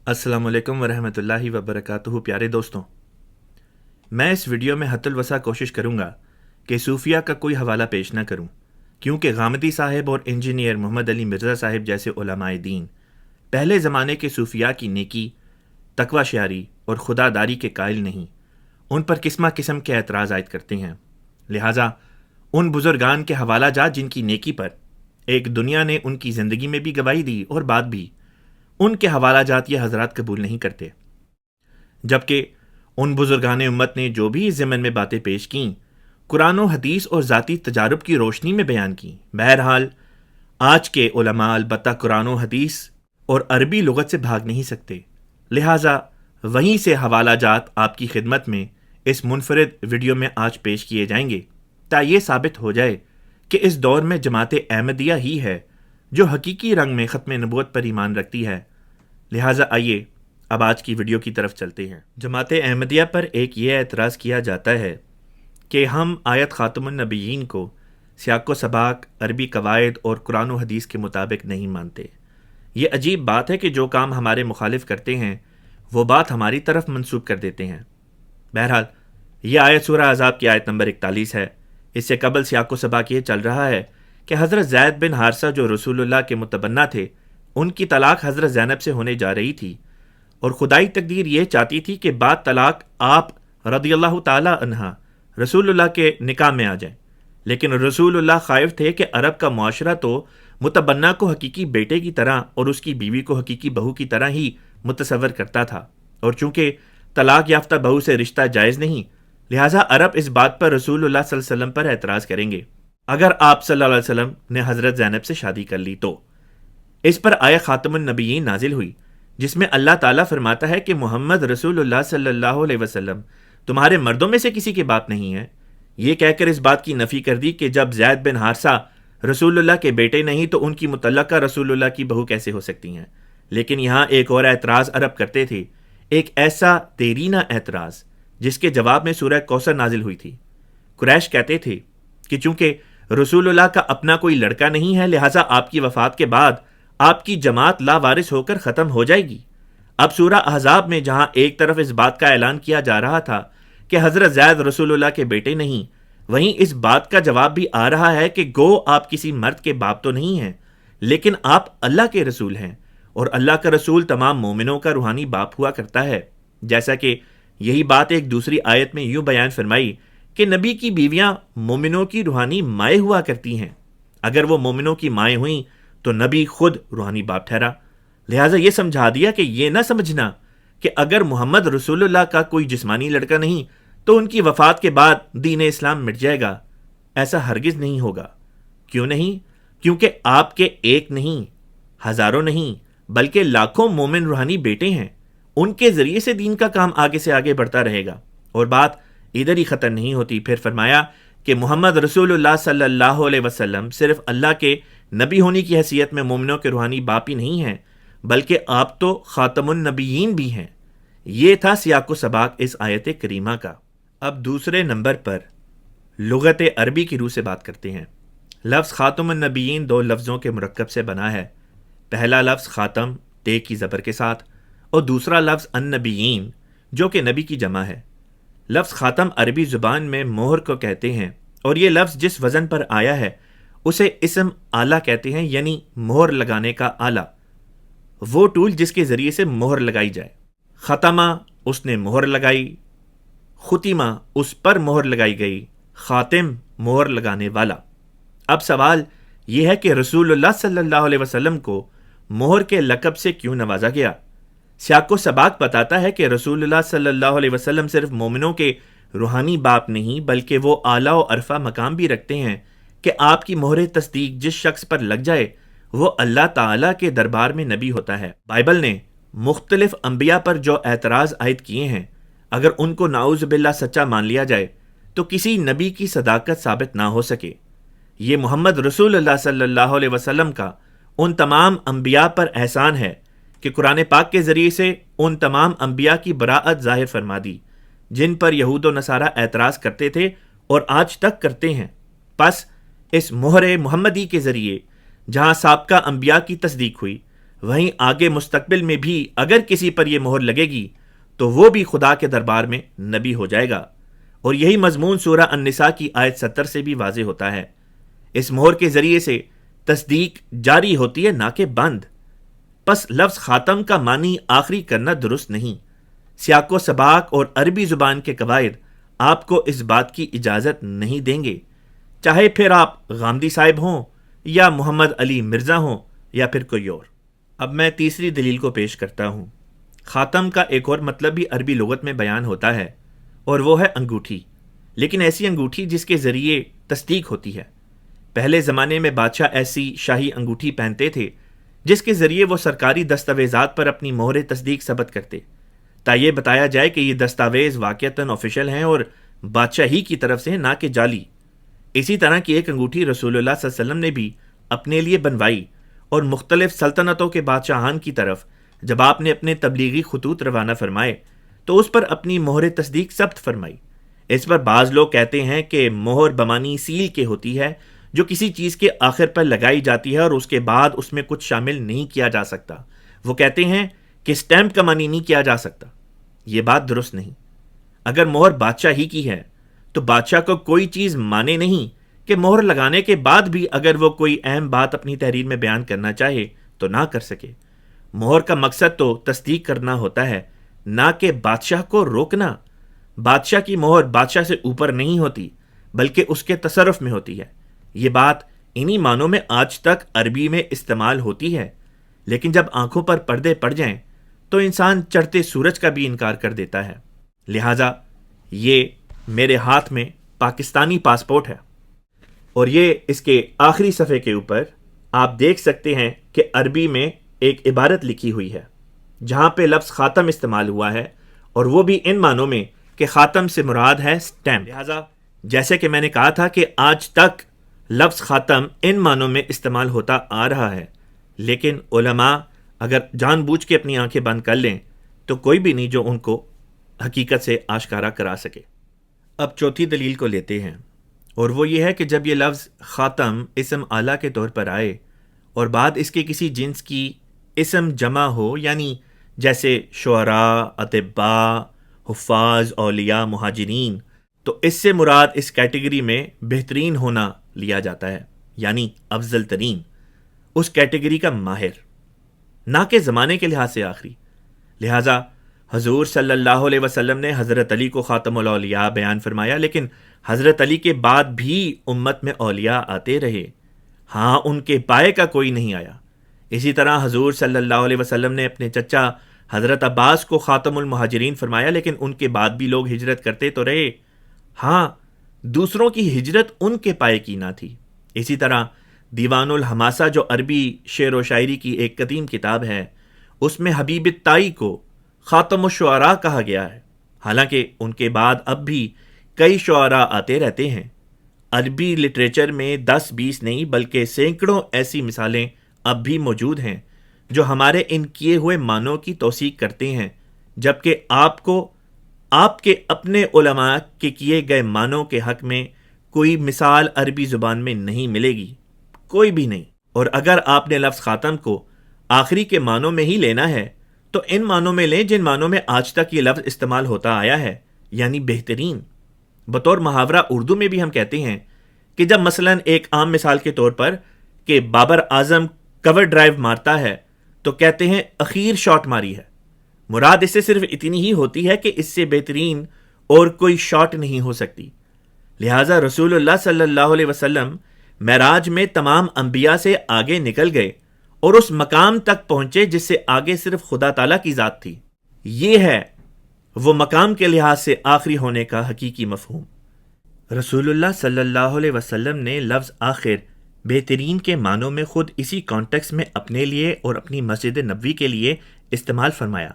अस्सलाम वालेकुम वरहमतुल्लाहि वबरकातुहू। प्यारे दोस्तों, मैं इस वीडियो में हद्दुल वसा कोशिश करूँगा कि सूफिया का कोई हवाला पेश ना करूँ, क्योंकि गामदी साहिब और इंजीनियर मोहम्मद अली मिर्ज़ा साहिब जैसे उलमाए दीन पहले ज़माने के सूफिया की नेकी, तकवा शारी और खुदादारी के कायल नहीं, उन पर किस्म किस्म के एतराज़ आयद करते हैं। लिहाजा उन बुज़ुर्गान के हवाला जात जिनकी नेकी पर एक दुनिया ने उनकी ज़िंदगी में भी गवाही दी और बाद भी, उनके हवाला जात ये हजरात कबूल नहीं करते। जबकि उन बुजुर्गान उम्मत ने जो भी इस ज़मन में बातें पेश की, कुरान और हदीस और ज़ाती तजारुब की रोशनी में बयान की। बहरहाल आज के उलमा अलबत्ता कुरान और हदीस और अरबी लुगत से भाग नहीं सकते। लिहाजा वहीं से हवाला जात आपकी खिदमत में इस मुनफरिद वीडियो में आज पेश किए जाएंगे, ताकि ये साबित हो जाए कि इस दौर में जमात अहमदिया ही है जो हकीकी रंग में ख़त्म नबूवत पर ईमान रखती है। लिहाजा आइए अब आज की वीडियो की तरफ चलते हैं। जमात अहमदिया पर एक ये एतराज़ किया जाता है कि हम आयत ख़ातमुन नबीयीन को सियाक़ो सबाक, अरबी कवायद और कुरान और हदीस के मुताबिक नहीं मानते। ये अजीब बात है कि जो काम हमारे मुखालिफ करते हैं वो बात हमारी तरफ मंसूब कर देते हैं। बहरहाल ये आयत सूरह अज़ाब की आयत नंबर 41 है। इससे कबल सियाक़ो सबाक ये चल रहा है कि हज़रत ज़ैद बिन हारसा जो रसूलुल्लाह के मुतबन्ना थे, उनकी तलाक हज़रत ज़ैनब से होने जा रही थी और खुदाई तकदीर ये चाहती थी कि बाद तलाक आप रदियल्लाहु ताला अन्हा रसूलुल्लाह के निकाह में आ जाए। लेकिन रसूलुल्लाह ख़ाइफ थे कि अरब का मुआशरा तो मुतबन्ना को हकीकी बेटे की तरह और उसकी बीवी को हकीकी बहू की तरह ही मुतसव्वर करता था, और चूँकि तलाक याफ्ता बहू से रिश्ता जायज़ नहीं, लिहाजा अरब इस बात पर रसूलुल्लाह सल्लल्लाहु अलैहि वसल्लम पर एतराज़ करेंगे अगर आप सल्लल्लाहु अलैहि वसल्लम ने हज़रत ज़ैनब से शादी कर ली तो। इस पर आयत ख़ातमुन नबीयीन नाजिल हुई, जिसमें अल्लाह ताला फरमाता है कि मोहम्मद रसूलुल्लाह सल्लल्लाहु अलैहि वसल्लम तुम्हारे मर्दों में से किसी के बाप नहीं है। ये कहकर इस बात की नफ़ी कर दी कि जब ज़ैद बिन हारसा रसूलुल्लाह के बेटे नहीं तो उनकी मुतल्लका रसूलुल्लाह की बहू कैसे हो सकती हैं। लेकिन यहाँ एक और एतराज़ अरब करते थे, एक ऐसा देरीना एतराज़ जिसके जवाब में सूरह कौसर नाजिल हुई थी। कुरैश कहते थे कि चूँकि रसूलुल्लाह का अपना कोई लड़का नहीं है, लिहाजा आपकी वफ़ात के बाद आपकी जमात लावारिस होकर ख़त्म हो जाएगी। अब सूरह अहज़ाब में जहाँ एक तरफ इस बात का ऐलान किया जा रहा था कि हज़रत ज़ैद रसूलुल्लाह के बेटे नहीं, वहीं इस बात का जवाब भी आ रहा है कि गो आप किसी मर्द के बाप तो नहीं हैं, लेकिन आप अल्लाह के रसूल हैं, और अल्लाह का रसूल तमाम मोमिनों का रूहानी बाप हुआ करता है। जैसा कि यही बात एक दूसरी आयत में यूँ बयान फरमाई कि नबी की बीवियाँ मोमिनों की रूहानी माएँ हुआ करती हैं। अगर वो मोमिनों की माएँ हुईं तो नबी खुद रूहानी बाप ठहरा। लिहाजा ये समझा दिया कि ये ना समझना कि अगर मोहम्मद रसूलुल्लाह का कोई जिस्मानी लड़का नहीं तो उनकी वफ़ात के बाद दीन इस्लाम मिट जाएगा। ऐसा हरगिज़ नहीं होगा। क्यों नहीं? क्योंकि आपके एक नहीं, हज़ारों नहीं, बल्कि लाखों मोमिन रूहानी बेटे हैं। उनके ज़रिए से दीन का काम आगे से आगे बढ़ता रहेगा। और बात इधर ही ख़त्म नहीं होती। फिर फरमाया कि मोहम्मद रसूलुल्लाह सल्लल्लाहु अलैहि वसल्लम सिर्फ अल्लाह के नबी होने की हैसियत में मोमिनों के रूहानी बाप ही नहीं हैं, बल्कि आप तो ख़ातमुन नबीयीन भी हैं। ये था सियाक़ो सबाक इस आयत करीमा का। अब दूसरे नंबर पर लुग़त अरबी की रूह से बात करते हैं। लफ्ज़ ख़ातमुन नबीयीन दो लफ्ज़ों के मुरक्कब से बना है। पहला लफ्ज़ ख़ातम ते की ज़बर के साथ, और दूसरा लफ्ज़ अन्नबीयीन जो कि नबी की जमा है। लफ्ज़ ख़ातम अरबी ज़ुबान में मोहर को कहते हैं, और ये लफ्ज़ जिस वज़न पर आया है उसे इस्म आला कहते हैं, यानी मोहर लगाने का आला, वो टूल जिसके ज़रिए से मोहर लगाई जाए। ख़तमा उसने मोहर लगाई, खुतिमा उस पर मोहर लगाई गई, ख़ातिम मोहर लगाने वाला। अब सवाल यह है कि रसूलुल्लाह सल्लल्लाहु अलैहि वसल्लम को मोहर के लक़ब से क्यों नवाजा गया। सियाक़ो सबाक बताता है कि रसूलुल्लाह सल्लल्लाहु अलैहि वसल्लम सिर्फ मोमिनों के रूहानी बाप नहीं, बल्कि वो आला और अरफा मकाम भी रखते हैं कि आपकी मोहर तस्दीक जिस शख्स पर लग जाए वो अल्लाह ताला के दरबार में नबी होता है। बाइबल ने मुख्तलिफ अंबिया पर जो एतराज़ आयद किए हैं, अगर उनको नाउज़ बिल्लाह सच्चा मान लिया जाए तो किसी नबी की सदाकत साबित ना हो सके। ये मोहम्मद रसूलुल्लाह सल्लल्लाहु अलैहि वसल्लम का उन तमाम अंबिया पर एहसान है कि कुरान पाक के ज़रिए से उन तमाम अंबिया की बराअत ज़ाहिर फरमा दी जिन पर यहूद व नसारा एतराज़ करते थे और आज तक करते हैं। बस इस मोहर मुहम्मदी के ज़रिए जहाँ साबका अंबिया की तस्दीक हुई, وہیں آگے مستقبل میں بھی اگر کسی پر یہ مہر لگے گی تو وہ بھی خدا کے دربار میں نبی ہو جائے گا، اور یہی مضمون سورہ النساء کی آیت 70 سے بھی واضح ہوتا ہے۔ اس مہر کے ذریعے سے تصدیق جاری ہوتی ہے نہ کہ بند۔ پس لفظ خاتم کا معنی آخری کرنا درست نہیں۔ سیاق و سباق اور عربی زبان کے قواعد آپ کو اس بات کی اجازت نہیں دیں گے، چاہے پھر آپ غامدی صاحب ہوں یا محمد علی مرزا ہوں یا پھر کوئی اور۔ اب میں تیسری دلیل کو پیش کرتا ہوں۔ خاتم کا ایک اور مطلب بھی عربی لغت میں بیان ہوتا ہے، اور وہ ہے انگوٹھی، لیکن ایسی انگوٹھی جس کے ذریعے تصدیق ہوتی ہے۔ پہلے زمانے میں بادشاہ ایسی شاہی انگوٹھی پہنتے تھے جس کے ذریعے وہ سرکاری دستاویزات پر اپنی مہر تصدیق ثبت کرتے، تا یہ بتایا جائے کہ یہ دستاویز واقعتاً آفیشل ہیں اور بادشاہ ہی کی طرف سے، نہ کہ جعلی۔ اسی طرح کی ایک انگوٹھی رسول اللہ صلی اللہ علیہ وسلم نے بھی اپنے لیے بنوائی، اور مختلف سلطنتوں کے بادشاہان کی طرف جب آپ نے اپنے تبلیغی خطوط روانہ فرمائے تو اس پر اپنی مہر تصدیق ثبت فرمائی۔ اس پر بعض لوگ کہتے ہیں کہ مہر بمانی سیل کے ہوتی ہے، جو کسی چیز کے آخر پر لگائی جاتی ہے اور اس کے بعد اس میں کچھ شامل نہیں کیا جا سکتا۔ وہ کہتے ہیں کہ سٹیمپ کا معنی نہیں کیا جا سکتا۔ یہ بات درست نہیں۔ اگر مہر بادشاہ ہی کی ہے تو بادشاہ کو کوئی چیز مانے نہیں کہ مہر لگانے کے بعد بھی اگر وہ کوئی اہم بات اپنی تحریر میں بیان کرنا چاہے تو نہ کر سکے۔ مہر کا مقصد تو تصدیق کرنا ہوتا ہے، نہ کہ بادشاہ کو روکنا۔ بادشاہ کی مہر بادشاہ سے اوپر نہیں ہوتی بلکہ اس کے تصرف میں ہوتی ہے۔ یہ بات انہی معنوں میں آج تک عربی میں استعمال ہوتی ہے، لیکن جب آنکھوں پر پردے پڑ جائیں تو انسان چڑھتے سورج کا بھی انکار کر دیتا ہے۔ لہٰذا یہ میرے ہاتھ میں پاکستانی پاسپورٹ ہے، اور یہ اس کے آخری صفحے کے اوپر آپ دیکھ سکتے ہیں کہ عربی میں ایک عبارت لکھی ہوئی ہے جہاں پہ لفظ خاتم استعمال ہوا ہے، اور وہ بھی ان معنوں میں کہ خاتم سے مراد ہے سٹیمپ۔ لہٰذا جیسے کہ میں نے کہا تھا کہ آج تک لفظ خاتم ان معنوں میں استعمال ہوتا آ رہا ہے، لیکن علماء اگر جان بوجھ کے اپنی آنکھیں بند کر لیں تو کوئی بھی نہیں جو ان کو حقیقت سے آشکارا کرا سکے۔ اب چوتھی دلیل کو لیتے ہیں، اور وہ یہ ہے کہ جب یہ لفظ خاتم اسم اعلیٰ کے طور پر آئے اور بعد اس کے کسی جنس کی اسم جمع ہو، یعنی جیسے شعراء، اطباء، حفاظ، اولیاء، مہاجرین، تو اس سے مراد اس کیٹیگری میں بہترین ہونا لیا جاتا ہے، یعنی افضل ترین، اس کیٹیگری کا ماہر، نہ کہ زمانے کے لحاظ سے آخری۔ لہٰذا حضور صلی اللہ علیہ وسلم نے حضرت علی کو خاتم الاولیاء بیان فرمایا، لیکن حضرت علی کے بعد بھی امت میں اولیاء آتے رہے، ہاں ان کے پائے کا کوئی نہیں آیا۔ اسی طرح حضور صلی اللہ علیہ وسلم نے اپنے چچا حضرت عباس کو خاتم المہاجرین فرمایا، لیکن ان کے بعد بھی لوگ ہجرت کرتے تو رہے، ہاں دوسروں کی ہجرت ان کے پائے کی نہ تھی۔ اسی طرح دیوان الحماسہ جو عربی شعر و شاعری کی ایک قدیم کتاب ہے، اس میں حبیب الطائی کو خاتم الشعراء کہا گیا ہے، حالانکہ ان کے بعد اب بھی کئی شعراء آتے رہتے ہیں۔ عربی لٹریچر میں 10-20 نہیں بلکہ سینکڑوں ایسی مثالیں اب بھی موجود ہیں جو ہمارے ان کیے ہوئے معنوں کی توثیق کرتے ہیں، جبکہ آپ کو آپ کے اپنے علماء کے کیے گئے معنوں کے حق میں کوئی مثال عربی زبان میں نہیں ملے گی، کوئی بھی نہیں۔ اور اگر آپ نے لفظ خاتم کو آخری کے معنوں میں ہی لینا ہے تو ان معنوں میں لیں جن معنوں میں آج تک یہ لفظ استعمال ہوتا آیا ہے، یعنی بہترین۔ بطور محاورہ اردو میں بھی ہم کہتے ہیں کہ جب مثلا ایک عام مثال کے طور پر کہ بابر اعظم کور ڈرائیو مارتا ہے تو کہتے ہیں اخیر شاٹ ماری ہے، مراد اس سے صرف اتنی ہی ہوتی ہے کہ اس سے بہترین اور کوئی شاٹ نہیں ہو سکتی۔ لہٰذا رسول اللہ صلی اللہ علیہ وسلم معراج میں تمام انبیاء سے آگے نکل گئے اور اس مقام تک پہنچے جس سے آگے صرف خدا تعالیٰ کی ذات تھی۔ یہ ہے وہ مقام کے لحاظ سے آخری ہونے کا حقیقی مفہوم۔ رسول اللہ صلی اللہ علیہ وسلم نے لفظ آخر بہترین کے معنوں میں خود اسی کانٹیکس میں اپنے لیے اور اپنی مسجد نبوی کے لیے استعمال فرمایا،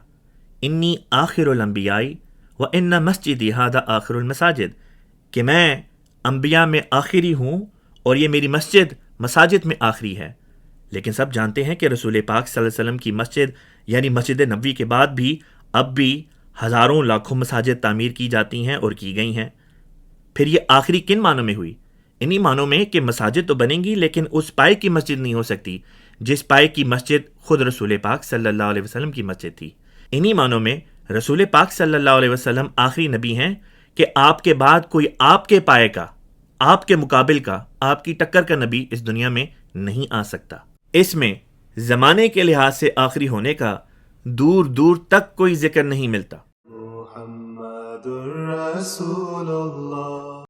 انی آخر الانبیاء و ان مسجدی ھذا آخر المساجد، کہ میں انبیاء میں آخری ہوں اور یہ میری مسجد مساجد میں آخری ہے۔ لیکن سب جانتے ہیں کہ رسول پاک صلی اللہ علیہ وسلم کی مسجد یعنی مسجد نبوی کے بعد بھی اب بھی ہزاروں لاکھوں مساجد تعمیر کی جاتی ہیں اور کی گئی ہیں۔ پھر یہ آخری کن معنوں میں ہوئی؟ انہی معنوں میں کہ مساجد تو بنیں گی لیکن اس پائے کی مسجد نہیں ہو سکتی جس پائے کی مسجد خود رسول پاک صلی اللہ علیہ وسلم کی مسجد تھی۔ انہی معنوں میں رسول پاک صلی اللہ علیہ وسلم آخری نبی ہیں کہ آپ کے بعد کوئی آپ کے پائے کا، آپ کے مقابل کا، آپ کی ٹکر کا نبی اس دنیا میں نہیں آ سکتا۔ اس میں زمانے کے لحاظ سے آخری ہونے کا دور دور تک کوئی ذکر نہیں ملتا۔ محمد رسول اللہ